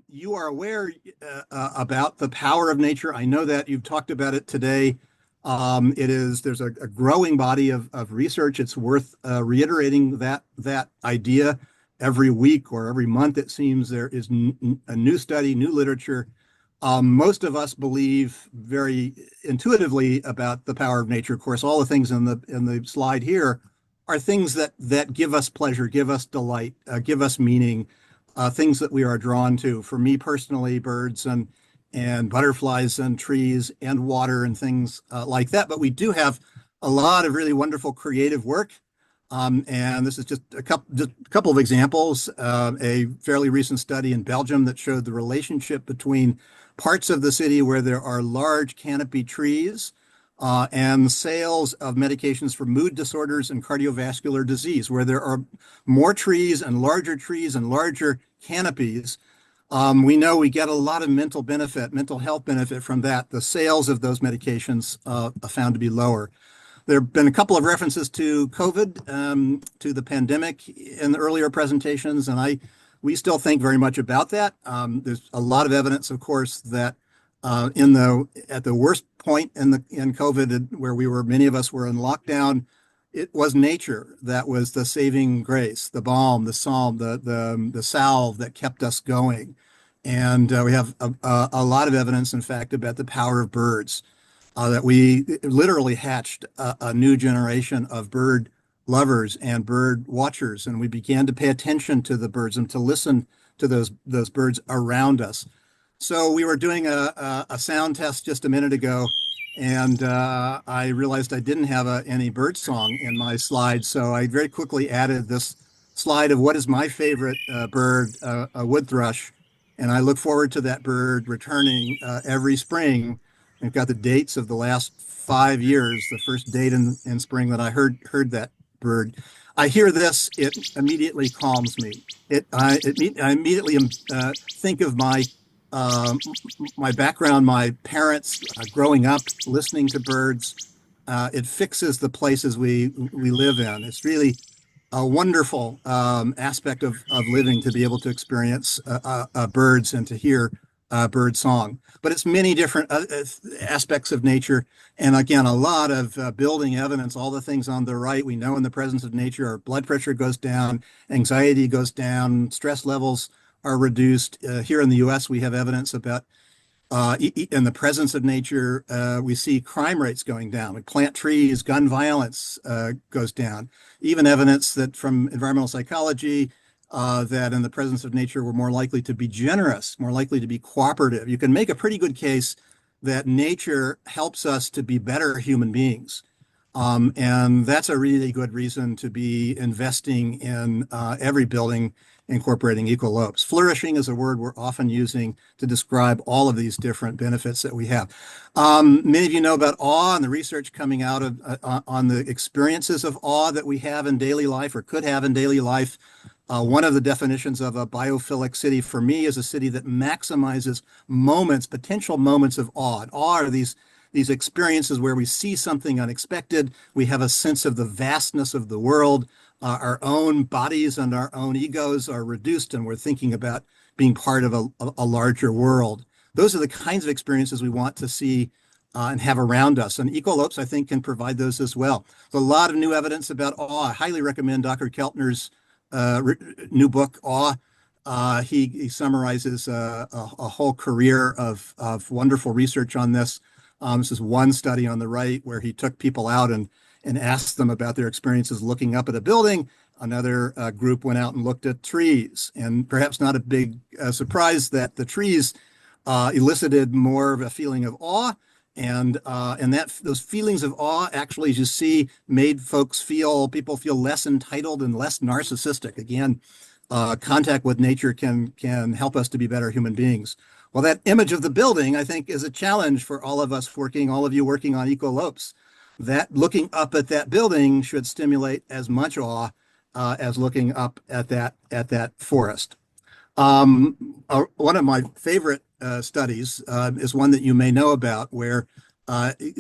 You are aware about the power of nature. I know that you've talked about it today. There's a growing body of research. It's worth reiterating that idea every week or every month. It seems there is a new study, new literature. Most of us believe very intuitively about the power of nature. Of course, all the things in the slide here are things that give us pleasure, give us delight, give us meaning, things that we are drawn to. For me personally, birds and butterflies and trees and water and things like that. But we do have a lot of really wonderful creative work. And this is just a couple of examples. A fairly recent study in Belgium that showed the relationship between parts of the city where there are large canopy trees and sales of medications for mood disorders and cardiovascular disease, where there are more trees and larger canopies. We know we get a lot of mental health benefit from that. The sales of those medications are found to be lower. There have been a couple of references to COVID, to the pandemic in the earlier presentations, and we still think very much about that. There's a lot of evidence, of course, that at the worst point in COVID, where many of us were in lockdown, it was nature that was the saving grace, the balm, the salve that kept us going. And we have a lot of evidence, in fact, about the power of birds, that we literally hatched a new generation of bird lovers and bird watchers, and we began to pay attention to the birds and to listen to those birds around us. So we were doing a sound test just a minute ago, and I realized I didn't have any bird song in my slide, so I very quickly added this slide of what is my favorite bird, a wood thrush, and I look forward to that bird returning every spring. I've got the dates of the last 5 years. The first date in spring that I heard that bird. I hear this, it immediately calms me. I immediately think of my background, my parents growing up listening to birds. It fixes the places we live in. It's really a wonderful aspect of living to be able to experience birds and to hear bird song. But it's many different aspects of nature. And again, a lot of building evidence, all the things on the right, we know in the presence of nature, our blood pressure goes down, anxiety goes down, stress levels are reduced. Here in the US, we have evidence about in the presence of nature, we see crime rates going down. We plant trees, gun violence goes down. Even evidence that from environmental psychology, that in the presence of nature, we're more likely to be generous, more likely to be cooperative. You can make a pretty good case that nature helps us to be better human beings. And that's a really good reason to be investing in every building incorporating ECOLOPES. Flourishing is a word we're often using to describe all of these different benefits that we have. Many of you know about awe and the research coming out of on the experiences of awe that we have in daily life or could have in daily life. One of the definitions of a biophilic city for me is a city that maximizes potential moments of awe. And awe are these experiences where we see something unexpected. We have a sense of the vastness of the world. Our own bodies and our own egos are reduced, and we're thinking about being part of a larger world. Those are the kinds of experiences we want to see and have around us. And ECOLOPES, I think, can provide those as well. There's a lot of new evidence about awe. I highly recommend Dr. Keltner's new book, Awe. He summarizes a whole career of wonderful research on this. This is one study on the right where he took people out and asked them about their experiences looking up at a building. Another group went out and looked at trees, and perhaps not a big surprise that the trees elicited more of a feeling of awe, and that those feelings of awe actually, as you see, made people feel less entitled and less narcissistic. Again, contact with nature can help us to be better human beings. Well, that image of the building, I think, is a challenge for all of you working on ECOLOPES. That looking up at that building should stimulate as much awe as looking up at that forest. One of my favorite studies is one that you may know about, where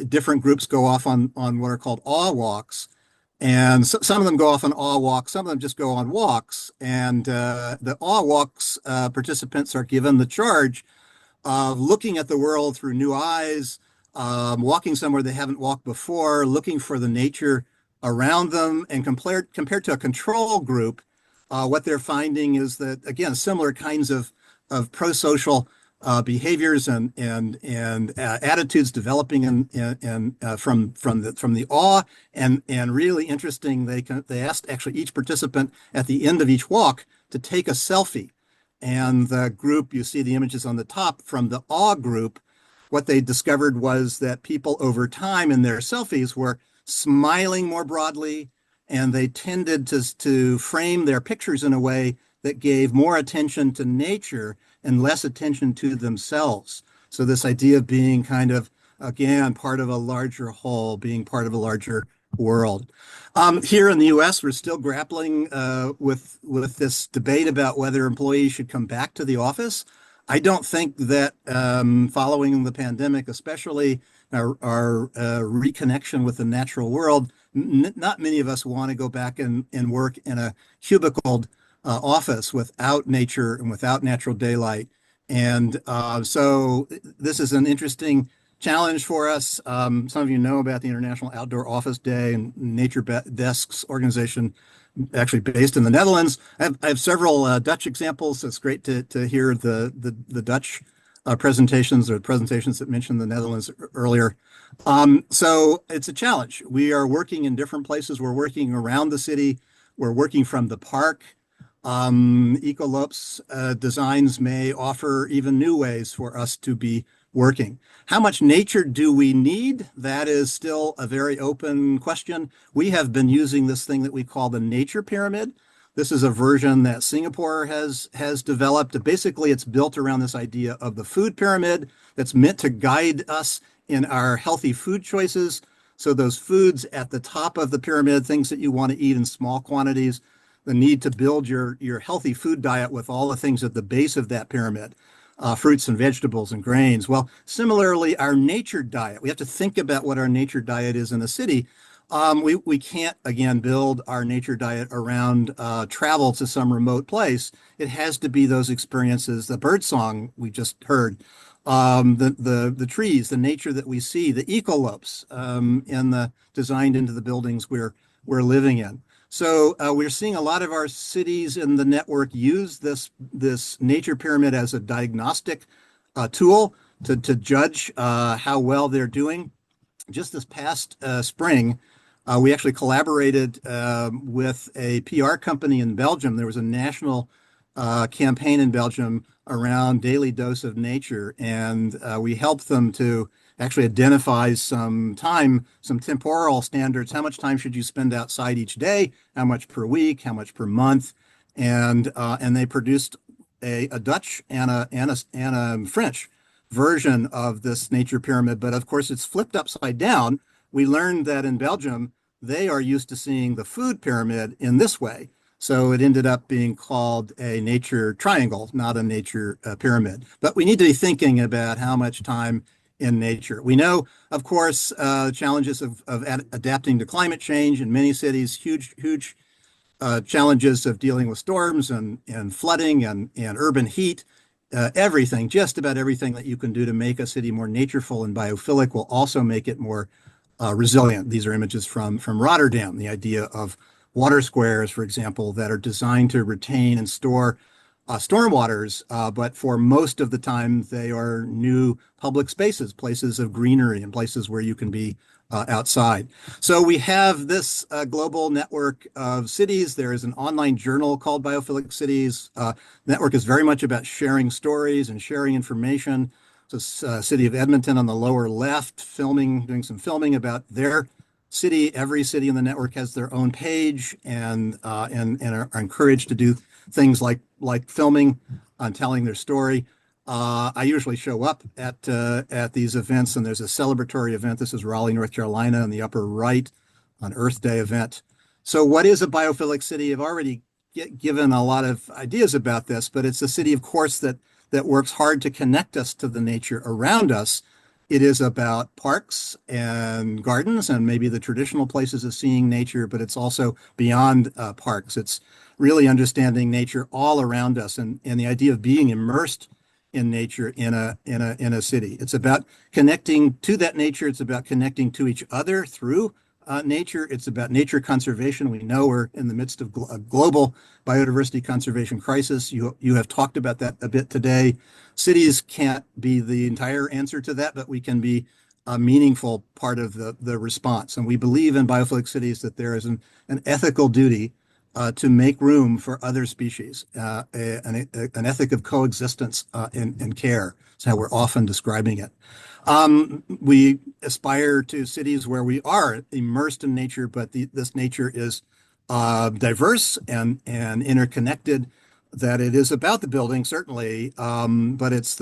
different groups go off on what are called awe walks. And so, some of them go off on awe walks, some of them just go on walks. And the awe walks participants are given the charge of looking at the world through new eyes, walking somewhere they haven't walked before, looking for the nature around them. And compared to a control group, what they're finding is that, again, similar kinds of pro-social behaviors and attitudes developing from the awe, and really interesting. They asked actually each participant at the end of each walk to take a selfie, and the group, you see the images on the top from the awe group. What they discovered was that people over time in their selfies were smiling more broadly, and they tended to frame their pictures in a way that gave more attention to nature and less attention to themselves. So this idea of being kind of, again, part of a larger whole, being part of a larger world. Here in the U.S., we're still grappling with this debate about whether employees should come back to the office. I don't think that following the pandemic, especially our reconnection with the natural world, not many of us want to go back and work in a cubicled office without nature and without natural daylight. And so this is an interesting challenge for us. Some of you know about the International Outdoor Office Day and Nature Desks organization, actually based in the Netherlands. I have several Dutch examples. It's great to hear the Dutch presentations, or presentations that mentioned the Netherlands earlier. So it's a challenge. We are working in different places. We're working around the city. We're working from the park. ECOLOPES designs may offer even new ways for us to be working. How much nature do we need? That is still a very open question. We have been using this thing that we call the nature pyramid. This is a version that Singapore has developed. Basically, it's built around this idea of the food pyramid that's meant to guide us in our healthy food choices. So those foods at the top of the pyramid, things that you want to eat in small quantities, the need to build your healthy food diet with all the things at the base of that pyramid, fruits and vegetables and grains. Well, similarly, our nature diet, we have to think about what our nature diet is in a city. We can't, again, build our nature diet around travel to some remote place. It has to be those experiences, the bird song we just heard, the trees, the nature that we see, the ecolopes, and the designed into the buildings we're living in. So we're seeing a lot of our cities in the network use this nature pyramid as a diagnostic tool to judge how well they're doing. Just this past spring, we actually collaborated with a PR company in Belgium. There was a national campaign in Belgium around daily dose of nature, and we helped them to actually identify some temporal standards. How much time should you spend outside each day? How much per week? How much per month? And they produced a Dutch and a French version of this nature pyramid. But of course, it's flipped upside down. We learned that in Belgium, they are used to seeing the food pyramid in this way. So it ended up being called a nature triangle, not a nature pyramid. But we need to be thinking about how much time in nature. We know, of course, challenges of adapting to climate change in many cities, huge challenges of dealing with storms and flooding and urban heat. Everything, just about everything that you can do to make a city more natureful and biophilic will also make it more resilient. These are images from Rotterdam, the idea of water squares, for example, that are designed to retain and store stormwaters, but for most of the time they are new public spaces, places of greenery, and places where you can be outside. So we have this global network of cities. There is an online journal called Biophilic Cities. Network is very much about sharing stories and sharing information. So city of Edmonton on the lower left, doing some filming about their city. Every city in the network has their own page and are encouraged to do things like filming and telling their story. I usually show up at these events, and there's a celebratory event. This is Raleigh, North Carolina, in the upper right, an Earth Day event. So what is a biophilic city? I've already given a lot of ideas about this, but it's a city, of course, that works hard to connect us to the nature around us, It is about parks and gardens and maybe the traditional places of seeing nature, but it's also beyond parks. It's really understanding nature all around us and the idea of being immersed in nature in a city. It's about connecting to that nature. It's about connecting to each other through nature. It's about nature conservation. We know we're in the midst of a global biodiversity conservation crisis. You have talked about that a bit today. Cities can't be the entire answer to that, but we can be a meaningful part of the response. And we believe in biophilic cities that there is an ethical duty to make room for other species, an ethic of coexistence and care. That's how we're often describing it. We aspire to cities where we are immersed in nature, but this nature is diverse and interconnected. That it is about the building, certainly, but it's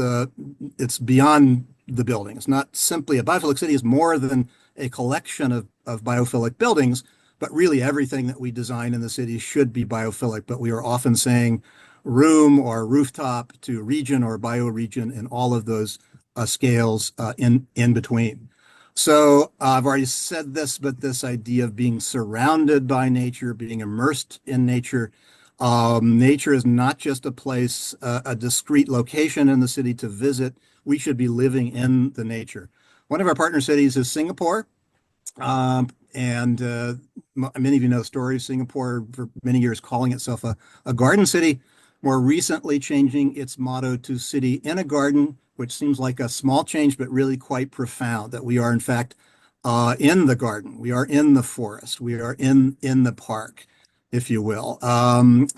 beyond the building. It's not simply a biophilic city is more than a collection of biophilic buildings, but really everything that we design in the city should be biophilic. But we are often saying room or rooftop to region or bioregion and all of those scales in between. So I've already said this, but this idea of being surrounded by nature, being immersed in nature. Nature is not just a place, a discrete location in the city to visit. We should be living in the nature. One of our partner cities is Singapore. And many of you know the story of Singapore for many years calling itself a garden city, more recently changing its motto to city in a garden, which seems like a small change, but really quite profound, that we are in fact in the garden. We are in the forest. We are in the park, if you will.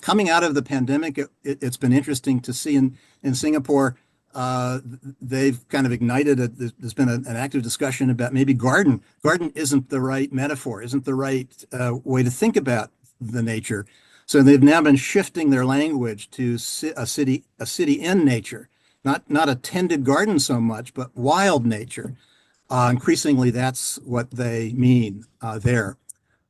Coming out of the pandemic, it's been interesting to see in Singapore, they've kind of ignited there's been an active discussion about maybe garden isn't the right metaphor, isn't the right way to think about the nature. So they've now been shifting their language to a city in nature, not a tended garden so much, but wild nature. Increasingly, that's what they mean there.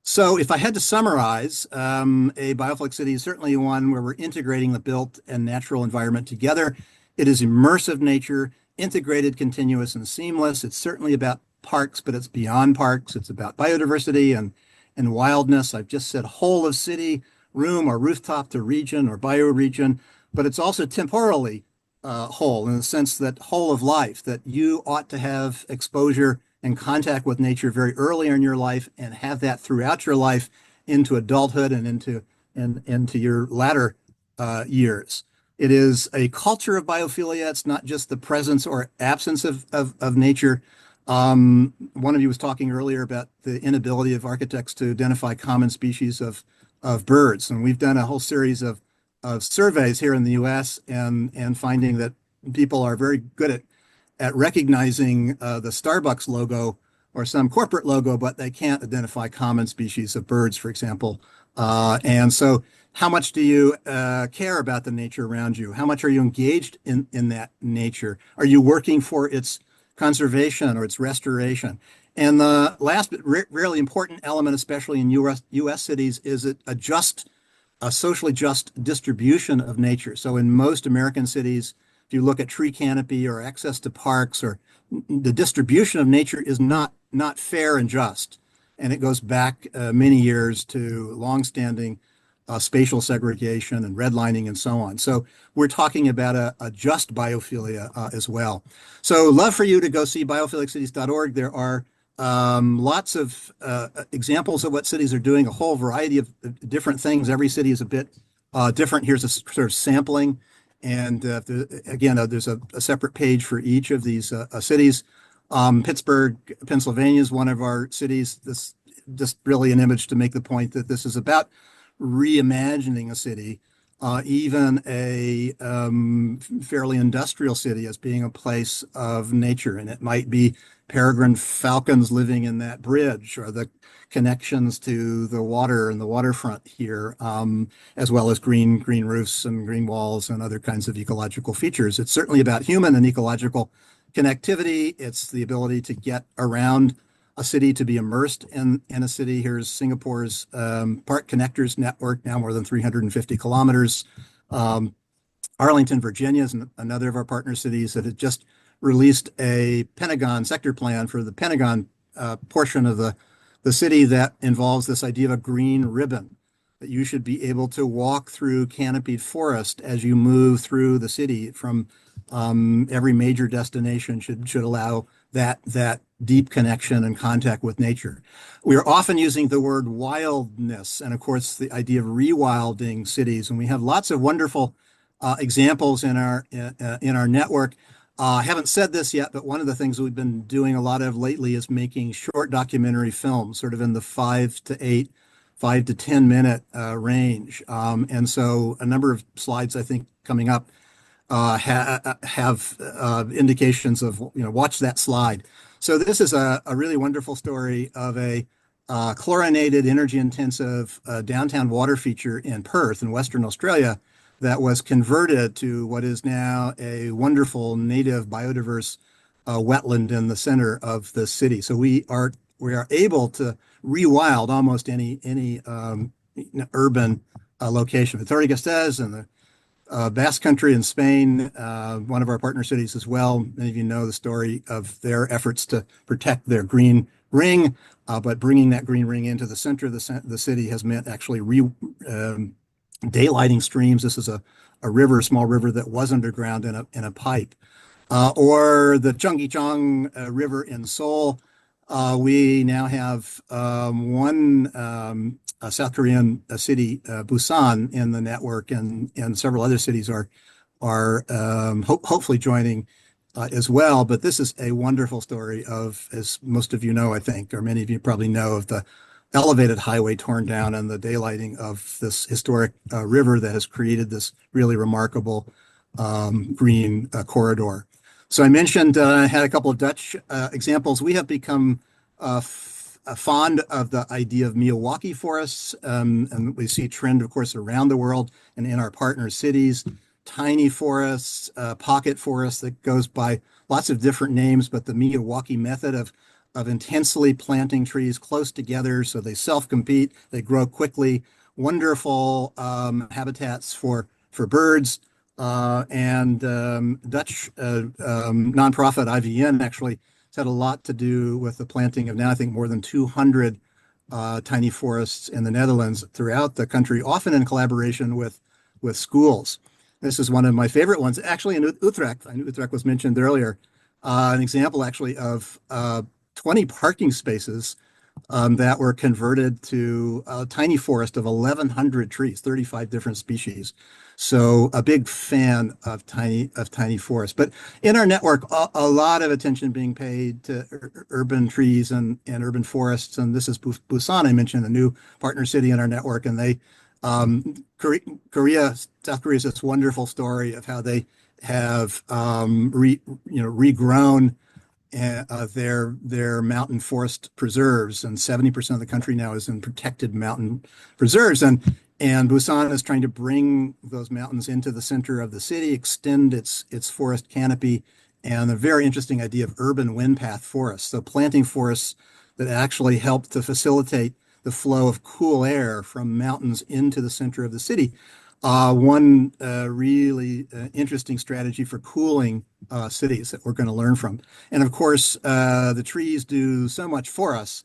So if I had to summarize, a biophilic city is certainly one where we're integrating the built and natural environment together. It is immersive nature, integrated, continuous, and seamless. It's certainly about parks, but it's beyond parks. It's about biodiversity and wildness. I've just said whole of city, room or rooftop to region or bioregion, but it's also temporally whole in the sense that whole of life, that you ought to have exposure and contact with nature very early in your life and have that throughout your life into adulthood and into your latter years. It is a culture of biophilia. It's not just the presence or absence of nature. One of you was talking earlier about the inability of architects to identify common species of birds. And we've done a whole series of surveys here in the US and finding that people are very good at recognizing the Starbucks logo or some corporate logo, but they can't identify common species of birds, for example. And so how much do you care about the nature around you? How much are you engaged in that nature? Are you working for its conservation or its restoration? And the last but really important element, especially in US cities, is a socially just distribution of nature. So in most American cities, if you look at tree canopy or access to parks, or the distribution of nature is not fair and just. And it goes back many years to longstanding spatial segregation and redlining and so on. So we're talking about a just biophilia as well. So love for you to go see biophiliccities.org. There are lots of examples of what cities are doing, a whole variety of different things. Every city is a bit different. Here's a sort of sampling. And again, there's a separate page for each of these cities. Pittsburgh, Pennsylvania is one of our cities. This just really an image to make the point that this is about reimagining a city, even a fairly industrial city, as being a place of nature. And it might be peregrine falcons living in that bridge, or the connections to the water and the waterfront here, as well as green roofs and green walls and other kinds of ecological features. It's certainly about human and ecological connectivity. It's the ability to get around a city, to be immersed in a city. Here's Singapore's Park Connectors Network, now more than 350 kilometers. Arlington, Virginia is another of our partner cities that has just released a Pentagon sector plan for the Pentagon portion of the city that involves this idea of a green ribbon, that you should be able to walk through canopied forest as you move through the city from every major destination should allow that deep connection and contact with nature. We are often using the word wildness, and of course the idea of rewilding cities, and we have lots of wonderful examples in our network. I haven't said this yet, but one of the things we've been doing a lot of lately is making short documentary films, sort of in the 5 to 8, 5 to 10 minute range. And so a number of slides, I think, coming up have indications of, watch that slide. So this is a really wonderful story of a chlorinated, energy-intensive downtown water feature in Perth in Western Australia that was converted to what is now a wonderful native biodiverse wetland in the center of the city. So we are able to rewild almost any urban location. Vitoria-Gasteiz and the Basque Country in Spain, one of our partner cities as well. Many of you know the story of their efforts to protect their green ring, but bringing that green ring into the center of the city has meant actually daylighting streams. This is a small river that was underground in a pipe. Or the Chongqing River in Seoul. We now have one South Korean city, Busan, in the network, and several other cities are hopefully joining as well. But this is a wonderful story of, as most of you know, I think, or many of you probably know, of the elevated highway torn down and the daylighting of this historic river that has created this really remarkable green corridor. So I mentioned I had a couple of Dutch examples. We have become fond of the idea of Miyawaki forests, and we see a trend, of course, around the world and in our partner cities. Tiny forests, pocket forests that goes by lots of different names, but the Miyawaki method of intensely planting trees close together so they self-compete, they grow quickly, wonderful habitats for birds. And Dutch nonprofit IVN actually has had a lot to do with the planting of now, I think, more than 200 tiny forests in the Netherlands throughout the country, often in collaboration with schools. This is one of my favorite ones, actually in Utrecht. I know Utrecht was mentioned earlier. An example, actually, of 20 parking spaces that were converted to a tiny forest of 1,100 trees, 35 different species. So a big fan of tiny forests. But in our network, a lot of attention being paid to urban trees and urban forests. And this is Busan, I mentioned, a new partner city in our network. And they, South Korea is this wonderful story of how they have regrown their mountain forest preserves, and 70% of the country now is in protected mountain preserves. And Busan is trying to bring those mountains into the center of the city, extend its forest canopy, and a very interesting idea of urban windpath forests. So planting forests that actually help to facilitate the flow of cool air from mountains into the center of the city. One really interesting strategy for cooling cities that we're going to learn from. And of course, the trees do so much for us,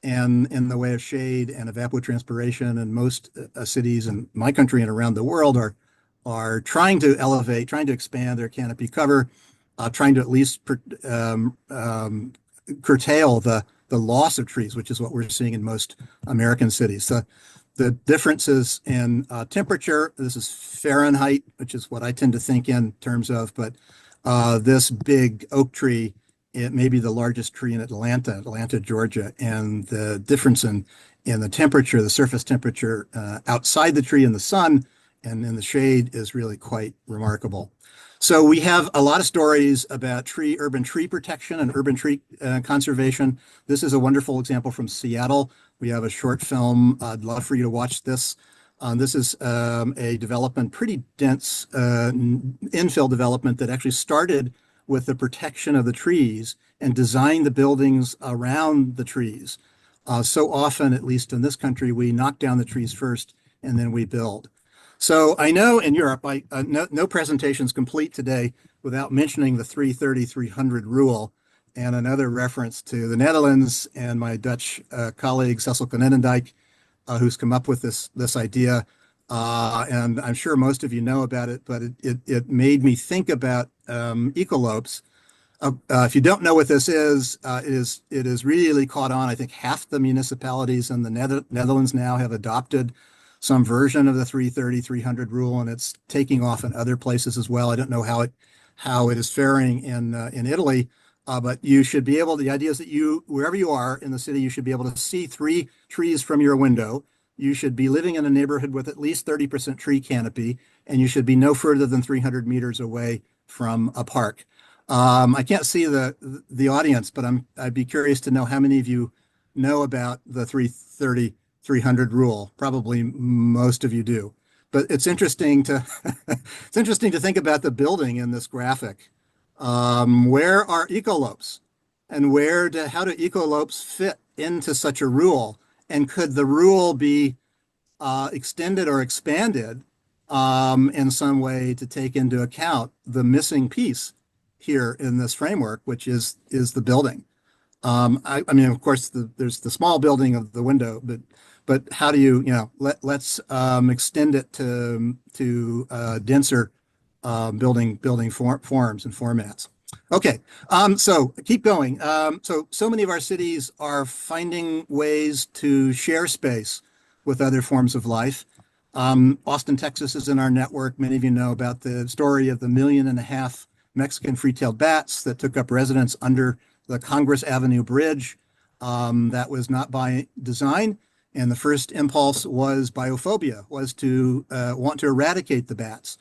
and in the way of shade and evapotranspiration. And most cities in my country and around the world are trying to elevate, trying to expand their canopy cover, trying to at least curtail the loss of trees, which is what we're seeing in most American cities. The differences in temperature, this is Fahrenheit, which is what I tend to think in terms of, but this big oak tree, it may be the largest tree in Atlanta, Georgia, and the difference in the temperature, the surface temperature outside the tree in the sun and in the shade is really quite remarkable. So we have a lot of stories about urban tree protection and urban tree conservation. This is a wonderful example from Seattle. We have a short film. I'd love for you to watch this. This is a development, pretty dense infill development that actually started with the protection of the trees and designed the buildings around the trees. So often, at least in this country, we knock down the trees first and then we build. So I know in Europe, no presentation's complete today, without mentioning the 330-300 rule, and another reference to the Netherlands and my Dutch colleague Cecil Konynendijk, who's come up with this idea. And I'm sure most of you know about it, but it made me think about ECOLOPES. If you don't know what this is, it is really caught on. I think half the municipalities in the Netherlands now have adopted some version of the 330-300 rule, and it's taking off in other places as well. I don't know how it is faring in Italy, but you should be able. The idea is that wherever you are in the city, you should be able to see 3 trees from your window. You should be living in a neighborhood with at least 30% tree canopy, and you should be no further than 300 meters away from a park. I can't see the audience, but I'd be curious to know how many of you know about the 330-300 rule. Probably most of you do, but it's interesting to it's interesting to think about the building in this graphic. Where are ecolopes, and how do ecolopes fit into such a rule? And could the rule be extended or expanded in some way to take into account the missing piece here in this framework, which is the building? I mean, of course, there's the small building of the window, but how do let's extend it to denser building forms and formats. Okay, so keep going. So many of our cities are finding ways to share space with other forms of life. Austin, Texas is in our network. Many of you know about the story of the 1.5 million Mexican free-tailed bats that took up residence under the Congress Avenue Bridge. That was not by design. And the first impulse was biophobia, was to want to eradicate the bats.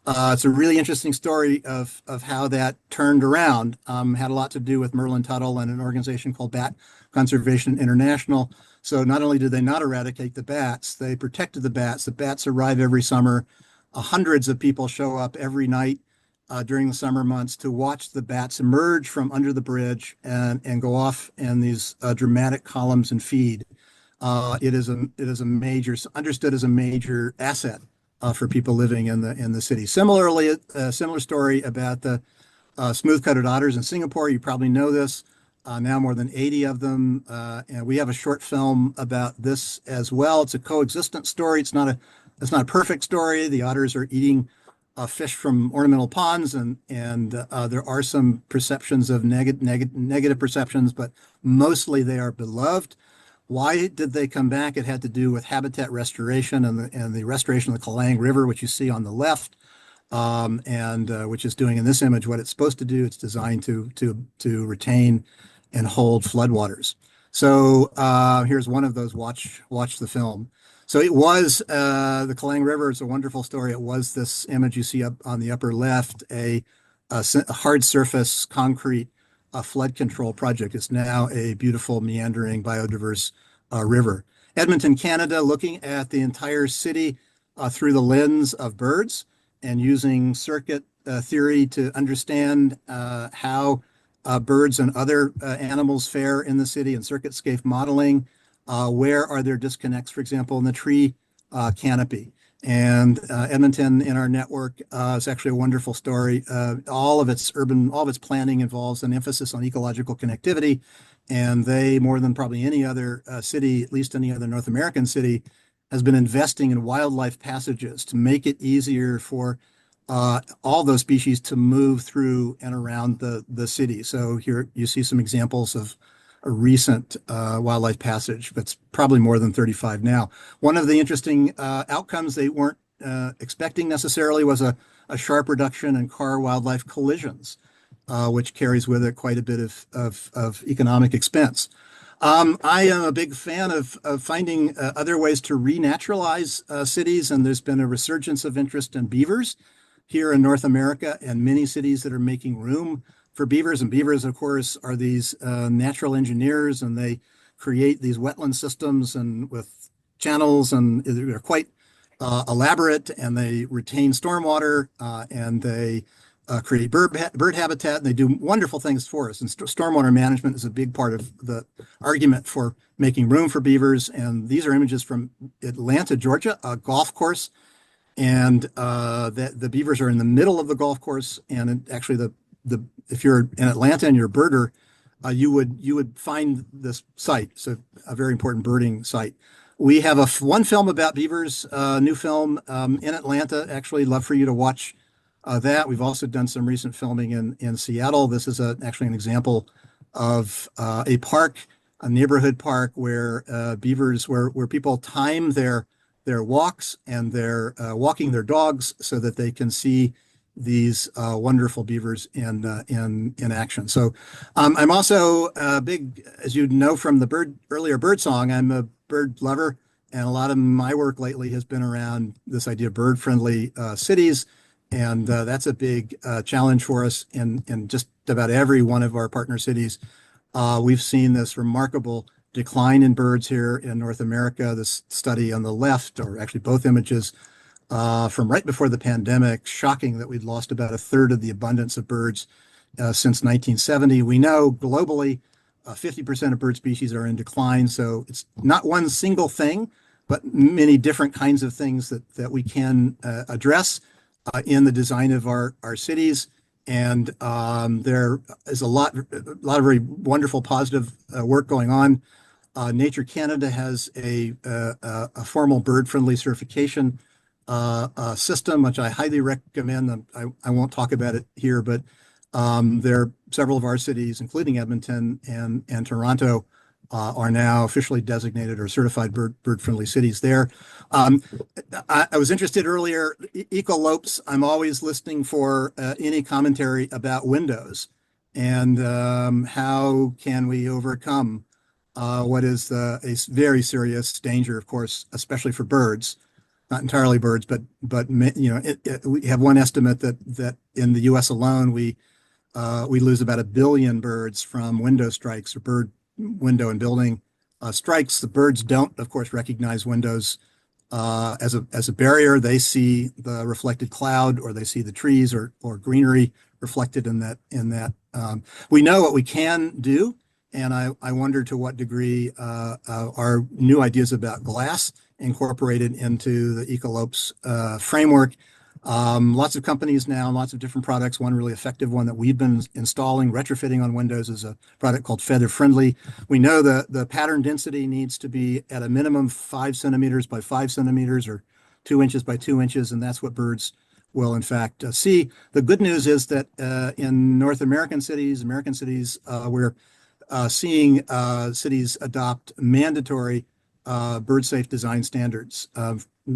It's a really interesting story of how that turned around. Had a lot to do with Merlin Tuttle and an organization called Bat Conservation International. So not only did they not eradicate the bats, they protected the bats. The bats arrive every summer. Hundreds of people show up every night during the summer months to watch the bats emerge from under the bridge and go off in these dramatic columns and feed. It is a major, understood as a major asset for people living in the city. Similarly, a similar story about the smooth-coated otters in Singapore. You probably know this. Now more than 80 of them, and we have a short film about this as well. It's a coexistence story. It's not a perfect story. The otters are eating fish from ornamental ponds, and there are some perceptions of negative perceptions, but mostly they are beloved. Why did they come back? It had to do with habitat restoration and the restoration of the Kalang River, which you see on the left, and which is doing in this image what it's supposed to do. It's designed to retain and hold floodwaters. So here's one of those. Watch the film. So it was the Kalang River. It's a wonderful story. It was this image you see up on the upper left, a hard surface concrete flood control project. It's now a beautiful meandering biodiverse river. Edmonton, Canada, looking at the entire city through the lens of birds and using circuit theory to understand how birds and other animals fare in the city, and circuit-scape modeling. Where are there disconnects, for example, in the tree canopy? And Edmonton in our network is actually a wonderful story. All of its planning involves an emphasis on ecological connectivity, and they, more than probably any other city, at least any other North American city, has been investing in wildlife passages to make it easier for all those species to move through and around the city. So here you see some examples of a recent wildlife passage that's probably more than 35 now. One of the interesting outcomes they weren't expecting necessarily was a sharp reduction in car wildlife collisions, which carries with it quite a bit of economic expense. I am a big fan of finding other ways to renaturalize cities, and there's been a resurgence of interest in beavers here in North America, and many cities that are making room for beavers. And beavers, of course, are these natural engineers, and they create these wetland systems and with channels, and they're quite elaborate, and they retain stormwater, and they create bird habitat, and they do wonderful things for us. And stormwater management is a big part of the argument for making room for beavers. And these are images from Atlanta, Georgia, a golf course and the beavers are in the middle of the golf course. And actually, the if you're in Atlanta and you're a birder, you would find this site. So a very important birding site. We have one film about beavers, new film in Atlanta. Actually, love for you to watch that. We've also done some recent filming in Seattle. This is actually an example of a park, a neighborhood park where beavers, where people time their walks and their walking their dogs so that they can see these wonderful beavers in action. So I'm also a big, as you know from the earlier bird song, I'm a bird lover, and a lot of my work lately has been around this idea of bird-friendly cities, and that's a big challenge for us in just about every one of our partner cities. We've seen this remarkable decline in birds here in North America. This study on the left, or actually both images, from right before the pandemic, shocking that we'd lost about a third of the abundance of birds since 1970. We know globally 50% of bird species are in decline, so it's not one single thing, but many different kinds of things that we can address in the design of our cities. And there is a lot of very wonderful, positive work going on. Nature Canada has a formal bird-friendly certification system, which I highly recommend. I won't talk about it here, but there are several of our cities, including Edmonton and Toronto, are now officially designated or certified bird-friendly cities there. I was interested earlier, ECOLOPES. I'm always listening for any commentary about windows and how can we overcome what is a very serious danger, of course, especially for birds. Not entirely birds, but we have one estimate that in the U.S. alone we lose about 1 billion birds from window strikes or bird window and building strikes. The birds don't, of course, recognize windows as a barrier. They see the reflected cloud, or they see the trees or greenery reflected in that. We know what we can do, and I wonder to what degree our new ideas about glass incorporated into the ECOLOPES framework. Lots of companies now, lots of different products. One really effective one that we've been installing, retrofitting on windows, is a product called Feather Friendly. We know the pattern density needs to be at a minimum 5 centimeters by 5 centimeters, or 2 inches by 2 inches, and that's what birds will in fact see. The good news is that in North American cities, we're seeing cities adopt mandatory bird-safe design standards.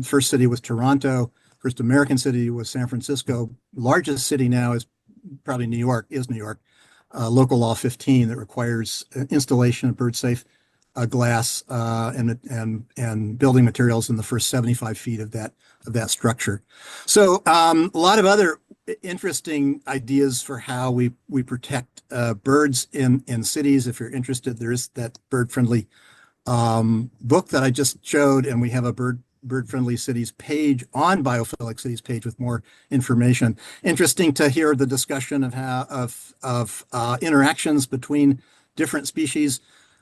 First city was Toronto. First American city was San Francisco. Largest city now is probably New York, Local Law 15 that requires installation of bird-safe glass and building materials in the first 75 feet of that structure. So a lot of other interesting ideas for how we protect birds in cities. If you're interested, there is that bird-friendly book that I just showed, and we have a bird-friendly cities page on Biophilic Cities page with more information. Interesting to hear the discussion of interactions between different species.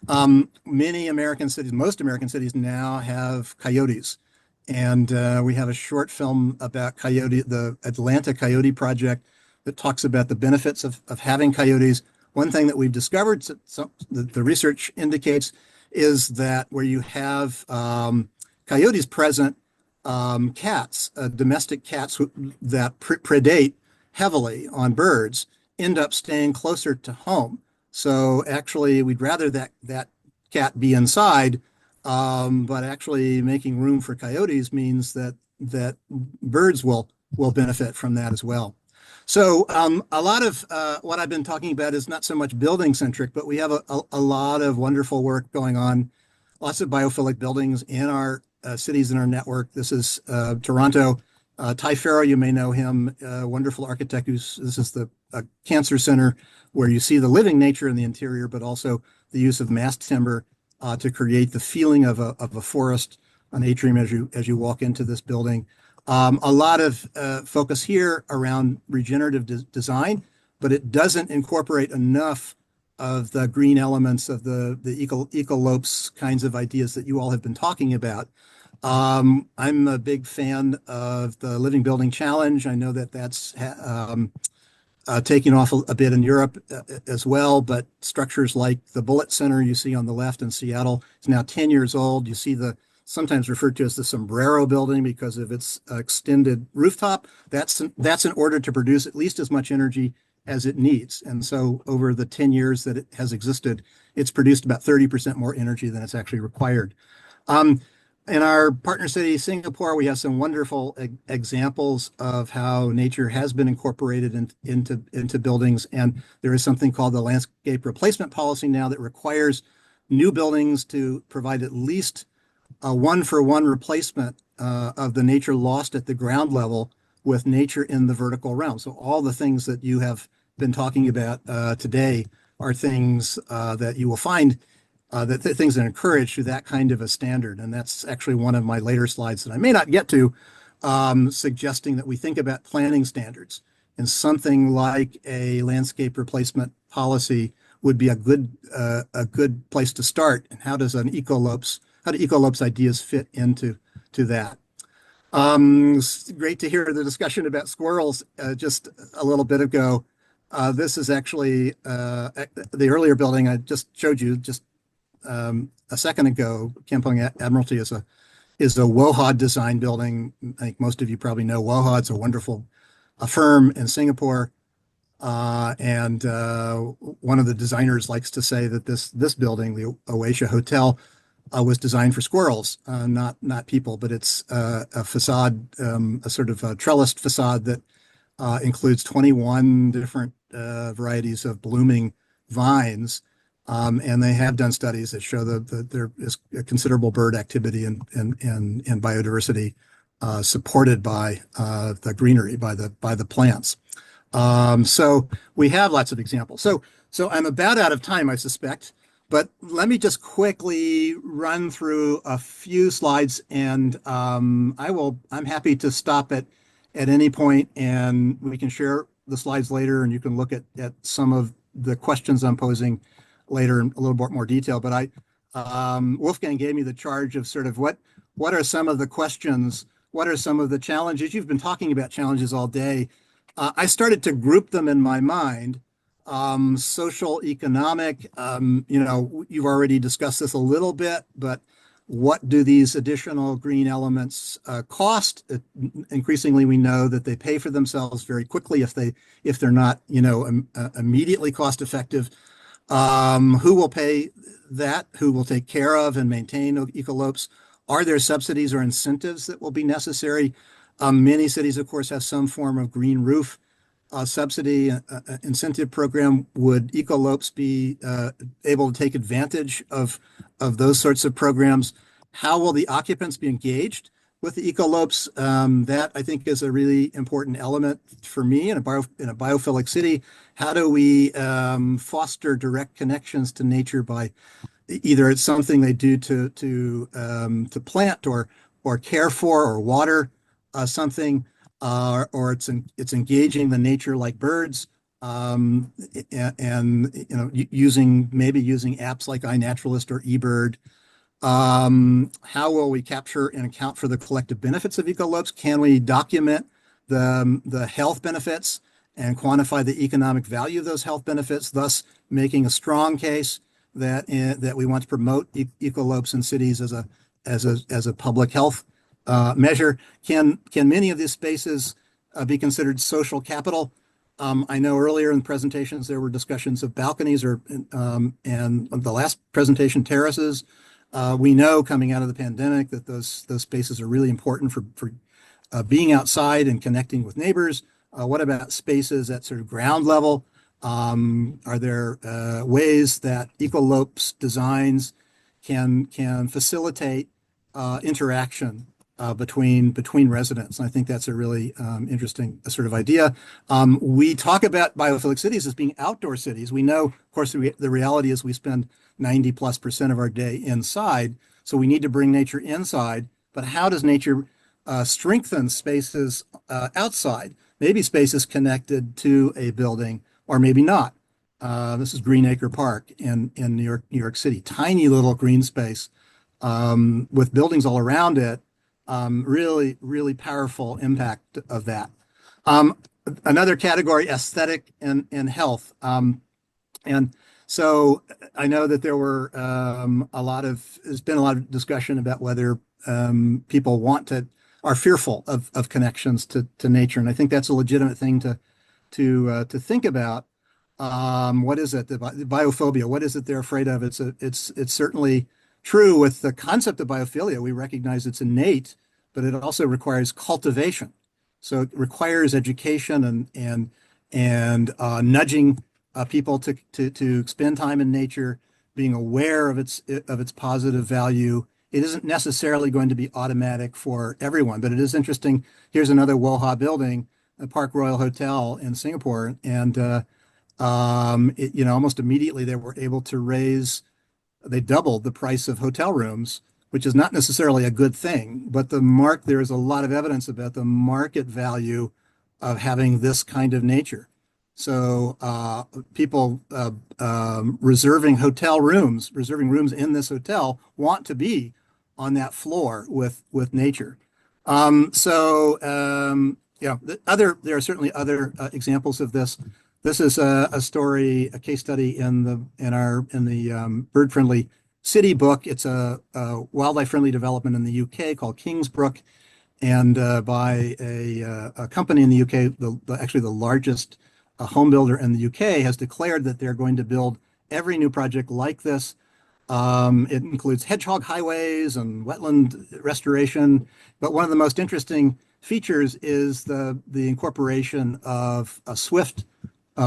Most American cities now have coyotes, and we have a short film about the Atlanta Coyote Project that talks about the benefits of having coyotes. One thing that we've discovered, the research indicates, is that where you have coyotes present, domestic cats that predate heavily on birds, end up staying closer to home. So actually, we'd rather that cat be inside, but actually making room for coyotes means that birds will benefit from that as well. So a lot of what I've been talking about is not so much building centric, but we have a lot of wonderful work going on. Lots of biophilic buildings in our cities in our network. This is Toronto. Ty Farrow, you may know him, a wonderful architect. This is the cancer center where you see the living nature in the interior, but also the use of mass timber to create the feeling of a forest, an atrium as you walk into this building. A lot of focus here around regenerative design, but it doesn't incorporate enough of the green elements of the ECOLOPES kinds of ideas that you all have been talking about. I'm a big fan of the Living Building Challenge. I know that that's taking off a bit in Europe as well, but structures like the Bullitt Center you see on the left in Seattle is now 10 years old. You see the sometimes referred to as the sombrero building because of its extended rooftop. That's in order to produce at least as much energy as it needs. And so over the 10 years that it has existed, it's produced about 30% more energy than it's actually required. Um, in our partner city, Singapore, we have some wonderful examples of how nature has been incorporated into buildings. And there is something called the landscape replacement policy now that requires new buildings to provide at least a one-for-one replacement of the nature lost at the ground level with nature in the vertical realm. So all the things that you have been talking about today are things that you will find things that encourage through that kind of a standard. And that's actually one of my later slides that I may not get to, suggesting that we think about planning standards. And something like a landscape replacement policy would be a good place to start. And how do ECOLOPES ideas fit into that? It's great to hear the discussion about squirrels just a little bit ago. This is actually the earlier building I just showed you just a second ago. Kampong Admiralty is a WOHOD design building. I think most of you probably know WOHOD. It's a wonderful firm in Singapore. And one of the designers likes to say that this building, the Oasia Hotel, was designed for squirrels, not people, but it's a facade, a sort of a trellised facade that includes 21 different varieties of blooming vines. And they have done studies that show that there is a considerable bird activity and biodiversity supported by the greenery, by the plants. So we have lots of examples. So I'm about out of time, I suspect, but let me just quickly run through a few slides, and I'm happy to stop at any point, and we can share the slides later, and you can look at some of the questions I'm posing later in a little bit more detail. But Wolfgang gave me the charge of sort of what are some of the questions, what are some of the challenges? You've been talking about challenges all day. I started to group them in my mind. Social, economic, you've already discussed this a little bit, but what do these additional green elements cost? Increasingly, we know that they pay for themselves very quickly if they're not, immediately cost effective. Who will pay that? Who will take care of and maintain ECOLOPES? Are there subsidies or incentives that will be necessary? Many cities, of course, have some form of green roof subsidy incentive program. Would ECOLOPES be able to take advantage of those sorts of programs? How will the occupants be engaged with the ECOLOPES? That I think is a really important element for me in a biophilic city. How do we foster direct connections to nature by either it's something they do to plant or care for or water something, or it's engaging the nature like birds, and using apps like iNaturalist or eBird. How will we capture and account for the collective benefits of ECOLOPES? Can we document the health benefits and quantify the economic value of those health benefits, thus making a strong case that we want to promote ECOLOPES in cities as a public health measure? Can many of these spaces be considered social capital? I know earlier in the presentations there were discussions of balconies and the last presentation, terraces. We know coming out of the pandemic that those spaces are really important for being outside and connecting with neighbors. What about spaces at sort of ground level? Are there ways that ECOLOPES designs can facilitate interaction between residents? And I think that's a really interesting sort of idea. We talk about biophilic cities as being outdoor cities. We know, of course, the reality is we spend 90+% of our day inside. So we need to bring nature inside. But how does nature strengthen spaces outside? Maybe spaces connected to a building, or maybe not. This is Greenacre Park in New York City. Tiny little green space with buildings all around it. Really, really powerful impact of that. Um, Another category, aesthetic and health. And so I know that there's been a lot of discussion about whether people are fearful of connections to nature. And I think that's a legitimate thing to think about. What is it? The biophobia. What is it they're afraid of? It's certainly true with the concept of biophilia. We recognize it's innate, but it also requires cultivation. So it requires education and nudging people to spend time in nature, being aware of its positive value. It isn't necessarily going to be automatic for everyone, but it is interesting. Here's another Woha building, a Park Royal Hotel in Singapore, and almost immediately they were able to they doubled the price of hotel rooms, which is not necessarily a good thing, but there is a lot of evidence about the market value of having this kind of nature. So people reserving rooms in this hotel want to be on that floor with nature. There are certainly other examples of this. This is a case study in the bird friendly city book. It's a wildlife friendly development in the UK called Kingsbrook, and by a company in the UK, actually the largest home builder in the UK, has declared that they're going to build every new project like this. It includes hedgehog highways and wetland restoration, but one of the most interesting features is the incorporation of Swift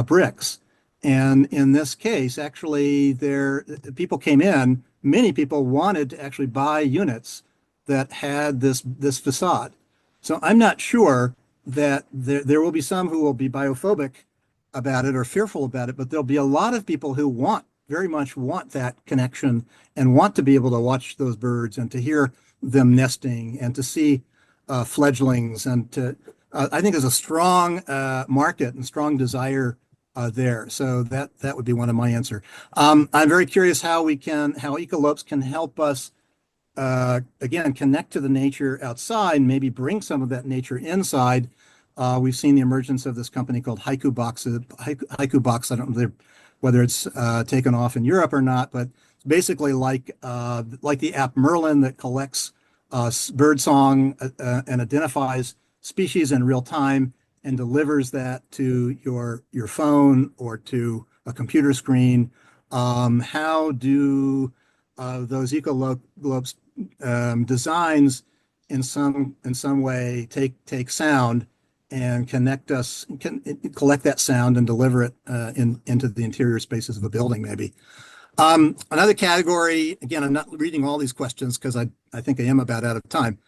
bricks. And in this case, actually, people came in. Many people wanted to actually buy units that had this facade. So I'm not sure that there will be some who will be biophobic about it or fearful about it, but there'll be a lot of people who very much want that connection and want to be able to watch those birds and to hear them nesting and to see fledglings I think there's a strong market and strong desire there. So that would be one of my answer. I'm very curious how Ecolopes can help us again connect to the nature outside, maybe bring some of that nature inside. We've seen the emergence of this company called Haiku Box. Haiku Box, I don't know whether it's taken off in Europe or not, but it's basically like the app Merlin that collects bird song and identifies species in real time and delivers that to your phone or to a computer screen. How do those Ecolopes designs in some way take sound and collect that sound and deliver it into the interior spaces of a building, maybe. Another category, again, I'm not reading all these questions because I think I am about out of time.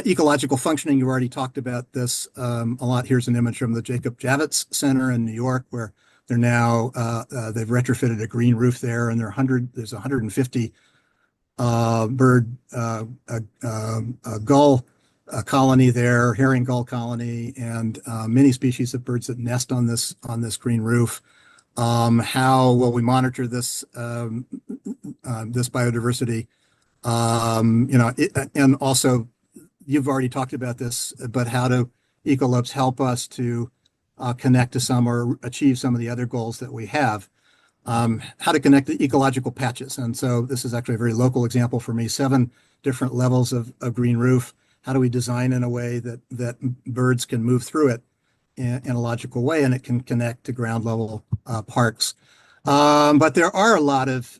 Ecological functioning, you already talked about this a lot. Here's an image from the Jacob Javits Center in New York, where they've retrofitted a green roof there, and there's 150 bird gull colony there, herring gull colony, and many species of birds that nest on this green roof. How will we monitor this biodiversity? And also, you've already talked about this, but how do Ecolopes help us to connect to some or achieve some of the other goals that we have? How to connect the ecological patches. And so this is actually a very local example for me, 7 different levels of green roof. How do we design in a way that birds can move through it in a logical way, and it can connect to ground level parks? But there are a lot of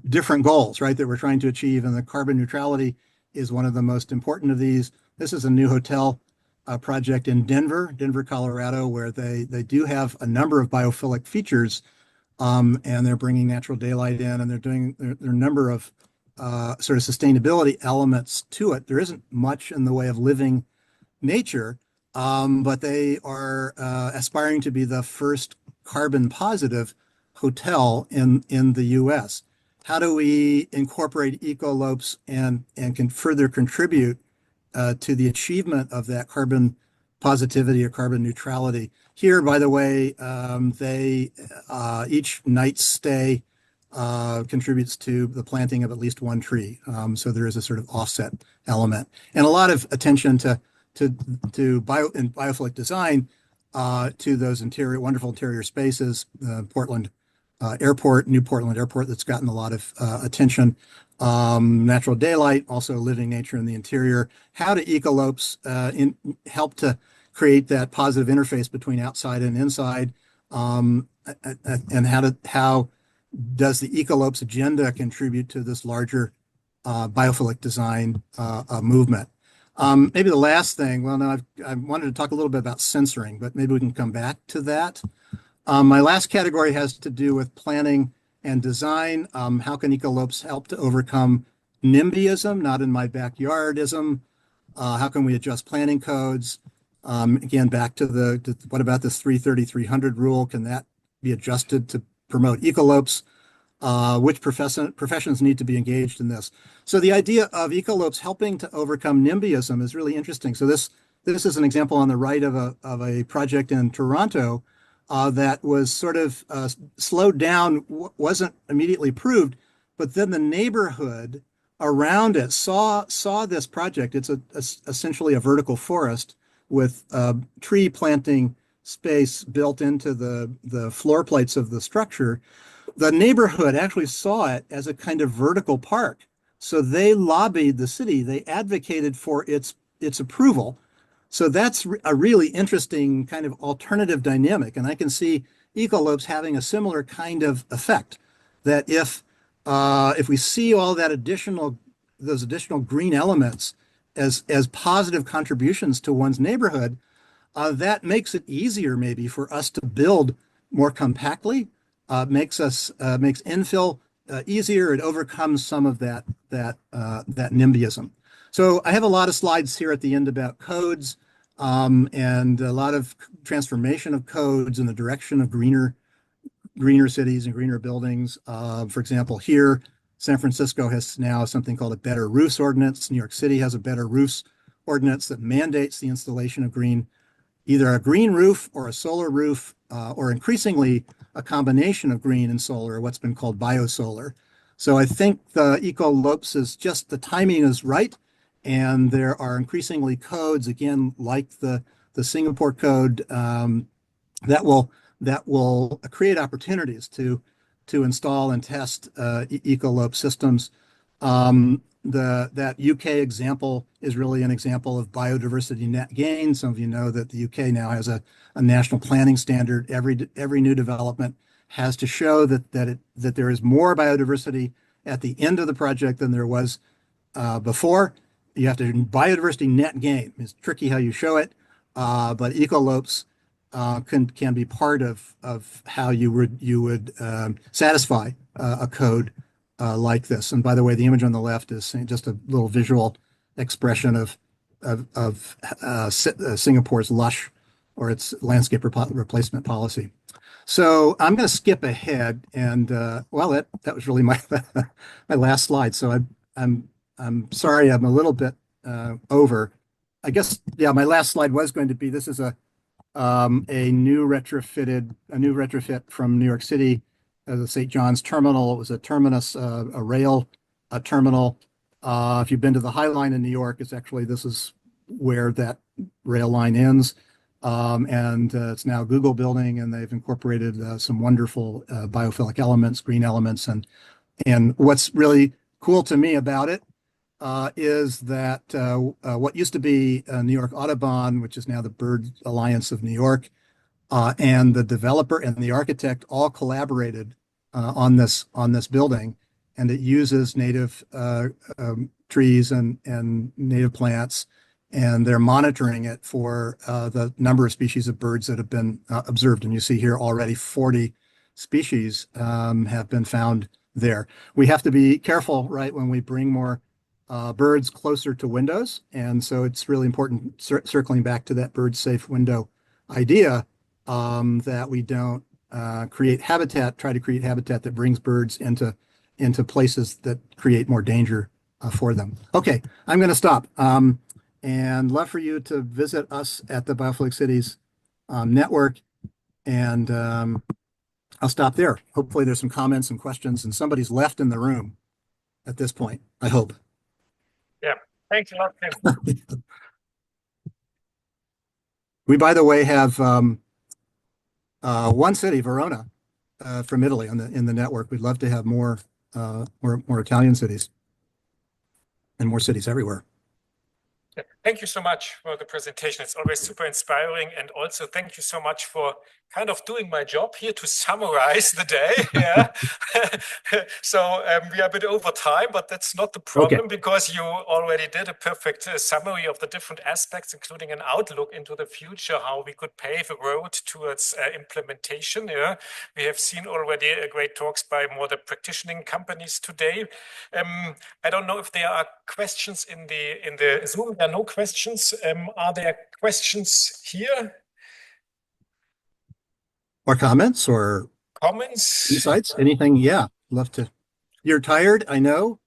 different goals, right, that we're trying to achieve, and the carbon neutrality is one of the most important of these. This is a new hotel project in Denver, Colorado, where they do have a number of biophilic features, and they're bringing natural daylight in, and they're doing there are a number of sort of sustainability elements to it. There isn't much in the way of living nature, but they are aspiring to be the first carbon positive hotel in the U.S. How do we incorporate Ecolopes and can further contribute to the achievement of that carbon positivity or carbon neutrality? Here, by the way, each night stay contributes to the planting of at least one tree. So there is a sort of offset element, and a lot of attention in biophilic design to those wonderful interior spaces. Portland Airport, New Portland Airport, that's gotten a lot of attention. Natural daylight, also living nature in the interior. How do ecolopes help to create that positive interface between outside and inside? And how does the ecolopes agenda contribute to this larger biophilic design movement? Maybe the last thing, well, no, I wanted to talk a little bit about censoring, but maybe we can come back to that. My last category has to do with planning and design. How can ecolopes help to overcome NIMBYism, not in my backyardism? How can we adjust planning codes? Again, back to what about this 330-300 rule? Can that be adjusted to promote ecolopes? Which professions need to be engaged in this? So the idea of ecolopes helping to overcome NIMBYism is really interesting. So this is an example on the right of a project in Toronto that was sort of slowed down, wasn't immediately approved, but then the neighborhood around it saw this project. It's essentially a vertical forest with tree planting space built into the floor plates of the structure. The neighborhood actually saw it as a kind of vertical park. So they lobbied the city, they advocated for its approval. So that's a really interesting kind of alternative dynamic. And I can see ecolopes having a similar kind of effect, that if we see all those additional green elements as positive contributions to one's neighborhood, that makes it easier maybe for us to build more compactly, makes infill easier. It overcomes some of that NIMBYism. So I have a lot of slides here at the end about codes and a lot of transformation of codes in the direction of greener cities and greener buildings. For example, here, San Francisco has now something called a Better Roofs Ordinance. New York City has a Better Roofs Ordinance that mandates the installation of either a green roof or a solar roof, or increasingly a combination of green and solar, what's been called biosolar. So I think the ecolopes is just the timing is right. And there are increasingly codes, again, like the Singapore Code, that will create opportunities to install and test ecolope systems. That UK example is really an example of biodiversity net gain. Some of you know that the UK now has a national planning standard. Every new development has to show that there is more biodiversity at the end of the project than there was before. You have to biodiversity net gain. It's tricky how you show it, but ecolopes can be part of how you would satisfy a code like this. And by the way, the image on the left is just a little visual expression of Singapore's lush, or its landscape replacement policy. So I'm going to skip ahead, and well, that was really my my last slide. So I'm sorry, I'm a little bit over. I guess, yeah, my last slide was going to be, this is a new retrofit from New York City, the St. John's Terminal. It was a terminus, a rail terminal. If you've been to the High Line in New York, this is where that rail line ends. And it's now a Google building, and they've incorporated some wonderful biophilic elements, green elements. And what's really cool to me about it is that what used to be New York Audubon, which is now the Bird Alliance of New York, and the developer and the architect all collaborated on this building, and it uses native trees and native plants, and they're monitoring it for the number of species of birds that have been observed. And you see here already 40 species have been found there. We have to be careful, right, when we bring more birds closer to windows. And so it's really important, circling back to that bird safe window idea, that we don't try to create habitat that brings birds into places that create more danger for them. Okay, I'm going to stop. And love for you to visit us at the Biophilic Cities Network. And I'll stop there. Hopefully there's some comments and questions and somebody's left in the room at this point, I hope. Yeah, thanks a lot, Tim. We, by the way, have one city, Verona, from Italy in the network. We'd love to have more Italian cities and more cities everywhere. Thank you so much for the presentation. It's always super inspiring. And also thank you so much for kind of doing my job here to summarize the day. Yeah. So we are a bit over time, but that's not the problem because you already did a perfect summary of the different aspects, including an outlook into the future, how we could pave a road towards implementation. Yeah. We have seen already great talks by more the practicing companies today. I don't know if there are questions in the Zoom. There are no questions. Are there questions here? Or comments or insights? Anything? Yeah, love to. You're tired, I know.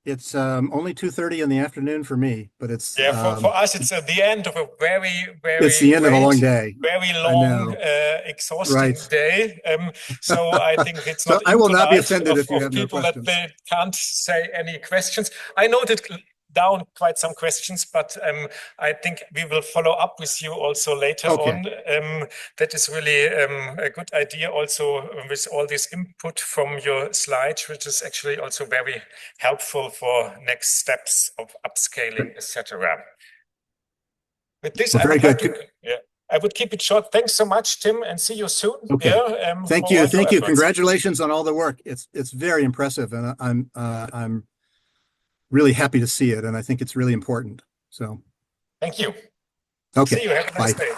It's only 2:30 in the afternoon for me, but it's for us it's the end of a very it's the end of a long day, very long exhausting day. So I think it's so not I will not be impolite offended if you have people no questions. that they can't say any questions. I noted down quite some questions, but I think we will follow up with you also later on. That is really a good idea also with all this input from your slides, which is actually also very helpful for next steps of upscaling, etc. With this, well, I would keep it short. Thanks so much, Tim, and see you soon. Thank you. Thank you. Congratulations on all the work. It's very impressive, and I'm really happy to see it, and I think it's really important. So, thank you. Okay. See you. Have a nice day.